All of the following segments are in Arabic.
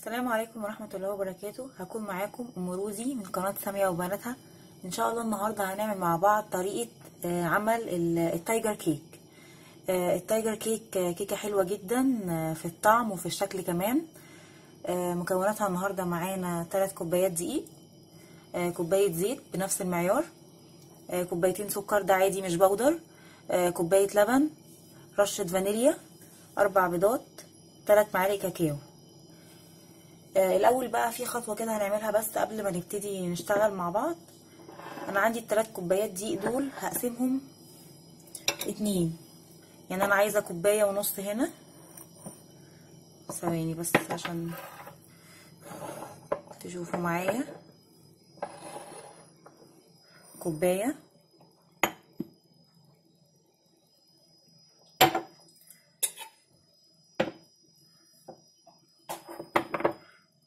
السلام عليكم ورحمة الله وبركاته. هكون معاكم ام روزي من قناة سامية وبناتها. ان شاء الله النهاردة هنعمل مع بعض طريقة عمل التايجر كيك. التايجر كيك كيكة حلوة جدا في الطعم وفي الشكل كمان. مكوناتها النهاردة معانا 3 كوبايات دقيق، كوباية زيت بنفس المعيار، كوبايتين سكر ده عادي مش بودر، كوباية لبن، رشة فانيليا، 4 بيضات، 3 معالق كاكاو. الاول بقى في خطوه كده هنعملها بس قبل ما نبتدي نشتغل مع بعض. انا عندي ال3 كوبايات دقيق دول هقسمهم 2، يعني انا عايزه كوبايه ونص هنا. ثواني بس عشان تشوفوا معايا. كوبايه،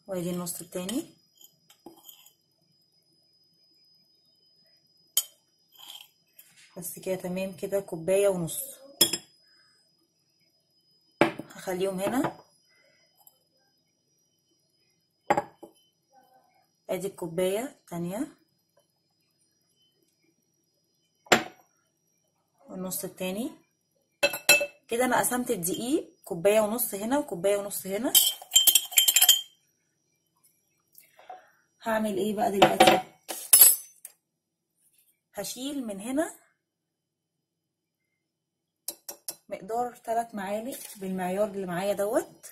وادي النص التاني، بس كده تمام. كده كوبايه ونص هخليهم هنا. ادي الكوبايه التانيه والنص التاني. كده انا قسمت الدقيق كوبايه ونص هنا وكوبايه ونص هنا. هعمل ايه بقى دلوقتي؟ هشيل من هنا مقدار 3 معالق بالمعيار اللي معايا دوت،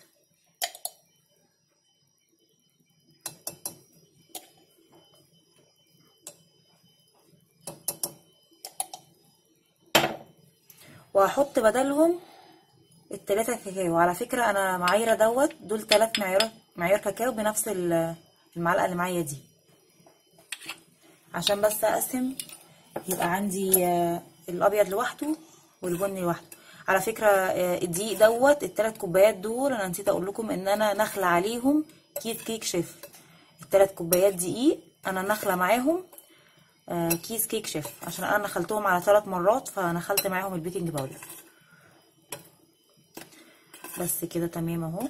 وهحط بدلهم ال3 كاكاو. على فكرة انا معايرة دوت، دول 3 معيار كاكاو بنفس المعلقة اللي معايا دي، عشان بس اقسم يبقى عندي الابيض لوحده والبني لوحده. على فكرة الدقيق دوت ال3 كوبايات دول انا نسيت اقول لكم ان انا نخلة عليهم كيس كيك شيف. ال3 كوبايات دقيق انا نخلة معاهم كيس كيك شيف، عشان انا نخلتهم على 3 مرات فنخلت معاهم البيكنج باودر. بس كده تمام اهو.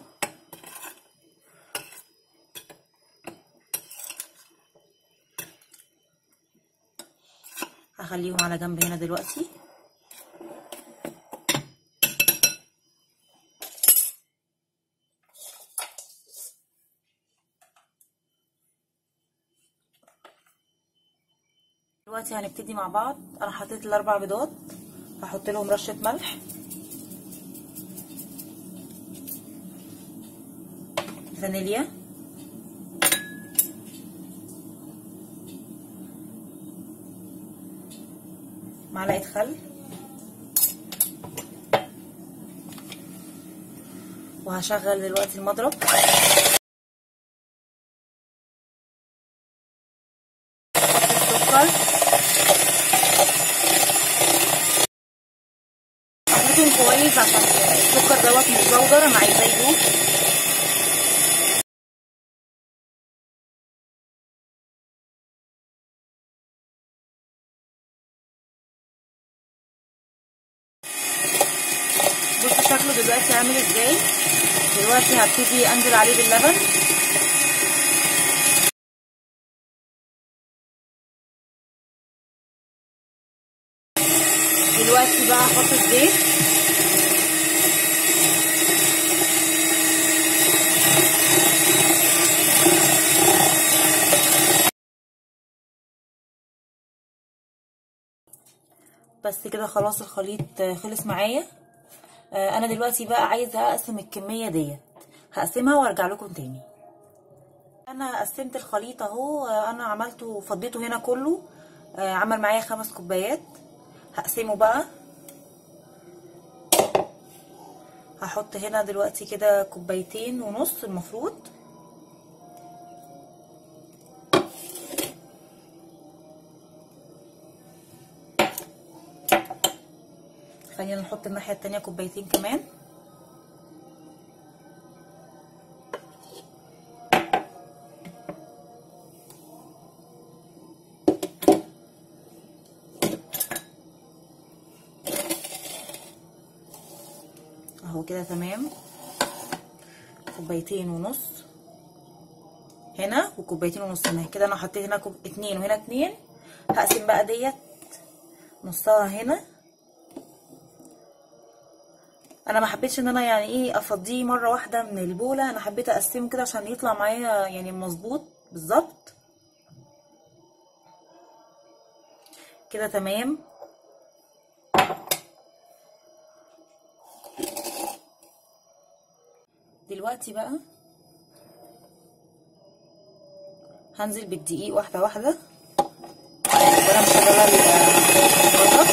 هخليهم على جنب هنا دلوقتي. دلوقتي هنبتدي مع بعض. انا حطيت ال4 بيضات، هحط لهم رشه ملح، فانيليا، معلقه خل، وهشغل دلوقتي المضرب. السكر اخلطهم كويس عشان السكر دوت مش بودر، انا عايزاه يدوب. بصوا شكله دلوقتي عامل ازاي. دلوقتي هبتدي انزل عليه باللبن. دلوقتي بقى هحط الزيت. بس كده خلاص الخليط خلص معايا. انا دلوقتي بقى عايزه اقسم الكميه ديت، هقسمها وارجع لكم تاني. انا قسمت الخليط اهو. انا عملته فضيته هنا كله، عمل معايا 5 كوبايات. هقسمه بقى. هحط هنا دلوقتي كده 2.5 كوبايات المفروض. خلينا نحط الناحيه التانيه 2 كوبايات كمان. اهو كده تمام، 2.5 كوبايات. هنا وكوبايتين ونص هنا. كده انا حطيت هنا اتنين وهنا اتنين. هقسم بقى ديت نصها هنا. انا ما حبيتش ان انا يعني ايه افضيه مره واحده من البوله، انا حبيت اقسمه كده عشان يطلع معايا يعني مظبوط بالظبط كده. تمام. دلوقتي بقى هنزل بالدقيق واحده واحده وانا مشغله الخلاط.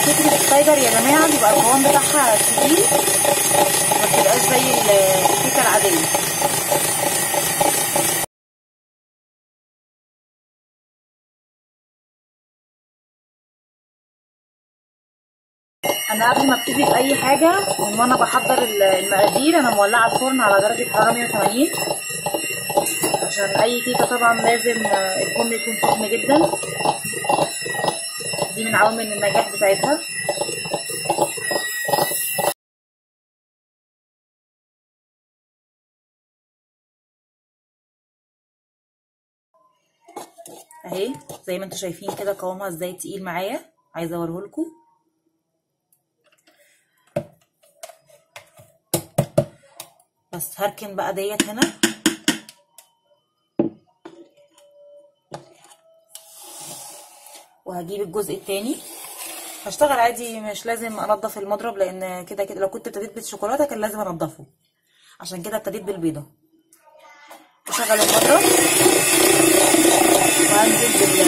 كيكه التايجر يا جماعه بيبقى القوام بتاعها تقيل، ما بتبقاش زي الكيكه العاديه. انا قبل ما ابتدي باي حاجه وانا بحضر المقادير انا مولعه الفرن على درجه حراره 180 عشان اي كيكه طبعا لازم الفرن يكون سخن جدا، دي من عوامل النجاح بتاعتها. اهي زي ما انتم شايفين كده قوامها ازاي تقيل معايا، عايزه اوريهولكم. بس هركن بقى ديت هنا وهجيب الجزء التاني. هشتغل عادي مش لازم انضف المضرب، لان كده كده لو كنت ابتديت بالشوكولاته كان لازم انضفه، عشان كده ابتديت بالبيضه. هشغل المضرب وهنزل بالدقيق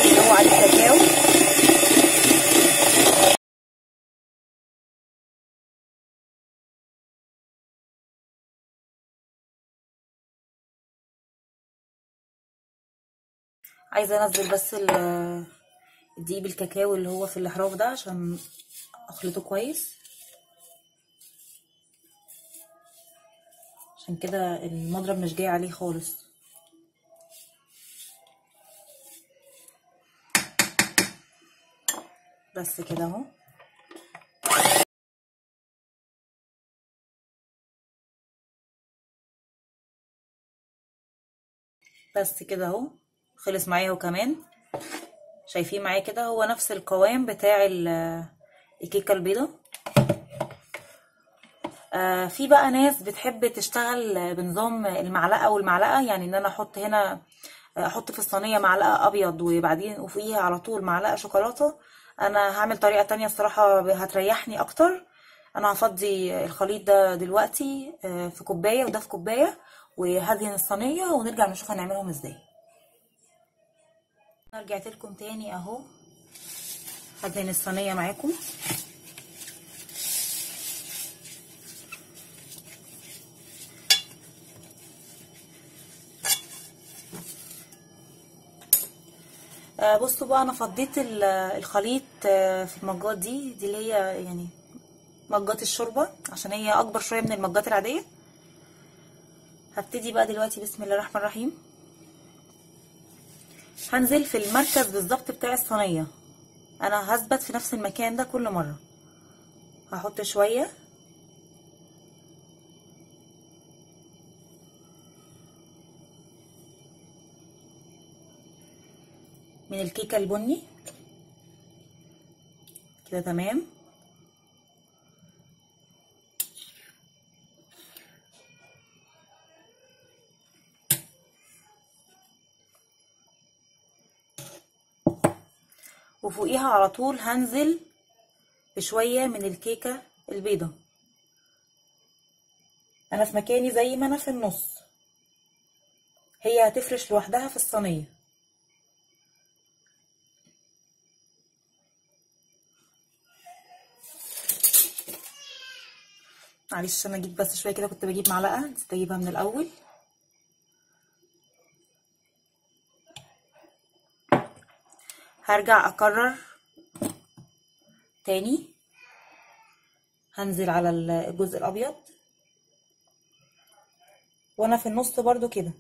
اللي هو عليه كاكاو. عايزه انزل بس الدقيق بالكاكاو اللي هو في الاحراف ده عشان اخلطه كويس، عشان كده المضرب مش جاي عليه خالص. بس كده اهو. بس كده اهو خلص معايا اهو. كمان شايفين معايا كده هو نفس القوام بتاع الكيكه البيضه. في بقى ناس بتحب تشتغل بنظام المعلقه والمعلقه، يعني ان انا احط هنا احط في الصينيه معلقه ابيض وبعدين وفوقيها على طول معلقه شوكولاته. انا هعمل طريقه تانية الصراحه هتريحني اكتر. انا هفضي الخليط ده دلوقتي في كوبايه وده في كوبايه، وهدهن الصينيه ونرجع نشوف هنعملهم ازاي. انا رجعت لكم تاني اهو، هدهن الصينيه معاكم. بصوا بقى انا فضيت الخليط في المجات دي اللي هي يعني مجات الشوربه، عشان هي اكبر شويه من المجات العاديه. هبتدي بقى دلوقتي بسم الله الرحمن الرحيم. هنزل في المركز بالظبط بتاع الصينيه، انا هثبت في نفس المكان ده كل مره. هحط شويه من الكيكه البني كده. تمام. وفوقيها على طول هنزل بشويه من الكيكه البيضه. انا في مكاني زي ما انا في النص، هي هتفرش لوحدها في الصينيه. معلش انا جيت بس شويه كده، كنت بجيب معلقه نسيت اجيبها من الاول. هرجع اكرر تاني، هنزل على الجزء الابيض وانا في النص برضو كده.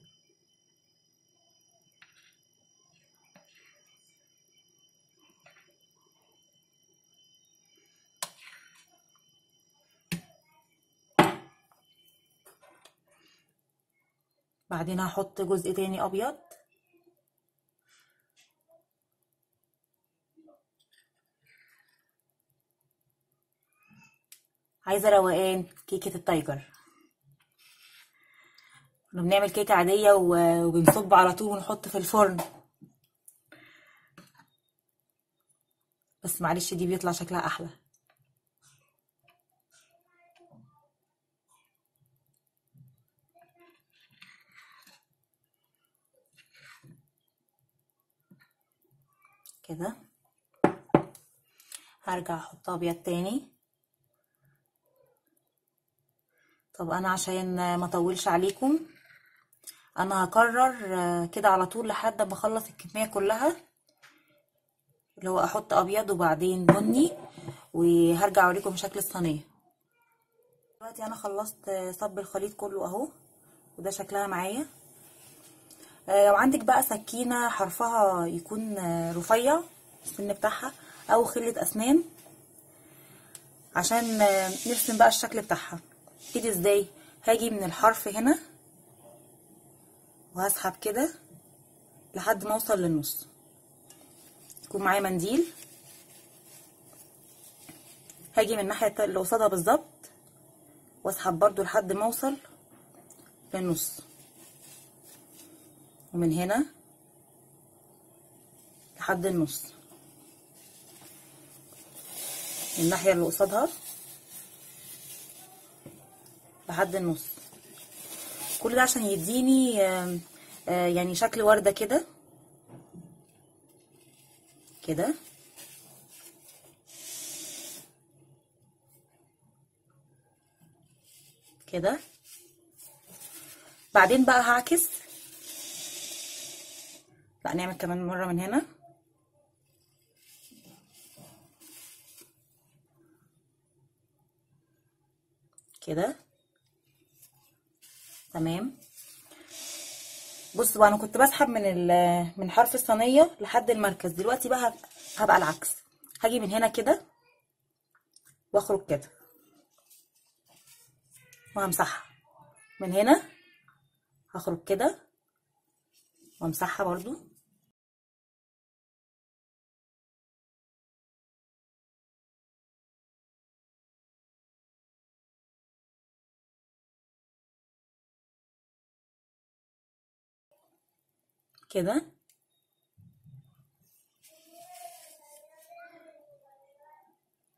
بعدين هحط جزء تاني ابيض. عايزه روقان كيكه التايجر. كنا بنعمل كيكه عاديه وبنصب على طول ونحط في الفرن، بس معلش دي بيطلع شكلها احلى. كده هرجع احط ابيض تاني. طب انا عشان ما اطولش عليكم انا هكرر كده على طول لحد ما اخلص الكميه كلها، اللي هو احط ابيض وبعدين بني، وهرجع اوريكم شكل الصينيه. دلوقتي انا خلصت صب الخليط كله اهو، وده شكلها معايا. لو عندك بقى سكينه حرفها يكون رفيع السن بتاعها، او خله اسنان، عشان نرسم بقى الشكل بتاعها. كده ازاي؟ هاجي من الحرف هنا وهسحب كده لحد ما اوصل للنص. يكون معايا منديل، هاجي من الناحيه اللي قصادها بالظبط واسحب برضو لحد ما اوصل للنص، ومن هنا لحد النص من الناحيه اللي قصادها لحد النص. كل ده عشان يديني يعني شكل ورده كده كده. كده بعدين بقى هعكس. لا نعمل كمان مره من هنا كده. تمام. بصوا بقى، انا كنت بسحب من حرف الصينيه لحد المركز، دلوقتي بقى هبقى العكس. هاجي من هنا كده واخرج كده وهمسحها. من هنا هخرج كده وامسحها برضو. كده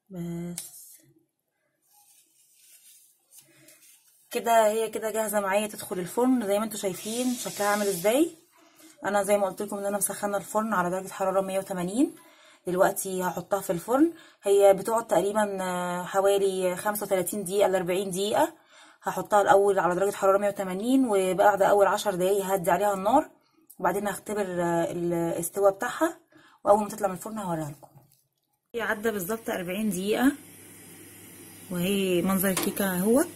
بس كده. هي كده جاهزه معايا تدخل الفرن. زي ما انتم شايفين شكلها عامل ازاي. انا زي ما قلت لكم ان انا مسخنه الفرن على درجه حراره 180. دلوقتي هحطها في الفرن. هي بتقعد تقريبا حوالي 35 دقيقه ل 40 دقيقه. هحطها الاول على درجه حراره 180، وبعد اول 10 دقايق هدي عليها النار، وبعدين هختبر الاستواء بتاعها، واول ما تطلع من الفرن هوريها لكم. هي عدى بالظبط 40 دقيقه وهي منظر الكيكه اهوت.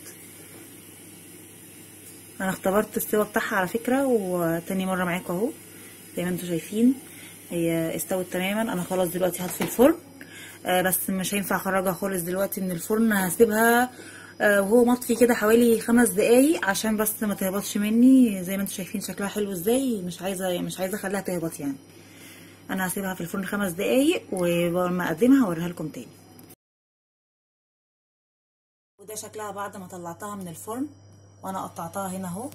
انا اختبرت السوا بتاعها على فكره، وتاني مره معاكم اهو زي ما انتم شايفين هي استوت تماما. انا خلاص دلوقتي هطفي الفرن، بس مش هينفع اخرجها خالص دلوقتي من الفرن. هسيبها وهو مطفي كده حوالي 5 دقايق عشان بس ما تهبطش مني. زي ما انتم شايفين شكلها حلو ازاي. مش عايزه اخليها تهبط يعني. انا هسيبها في الفرن 5 دقايق، ولما اقدمها هوريها لكم تاني. وده شكلها بعد ما طلعتها من الفرن، وانا قطعتها هنا اهو.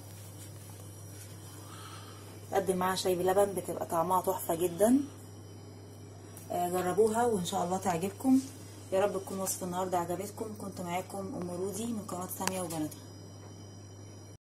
تقدم معاها شاي بلبن بتبقى طعمها تحفه جدا. جربوها وان شاء الله تعجبكم. يا رب تكون وصفه النهارده عجبتكم. كنت معاكم ام رودي من قناه ساميه وبناتها.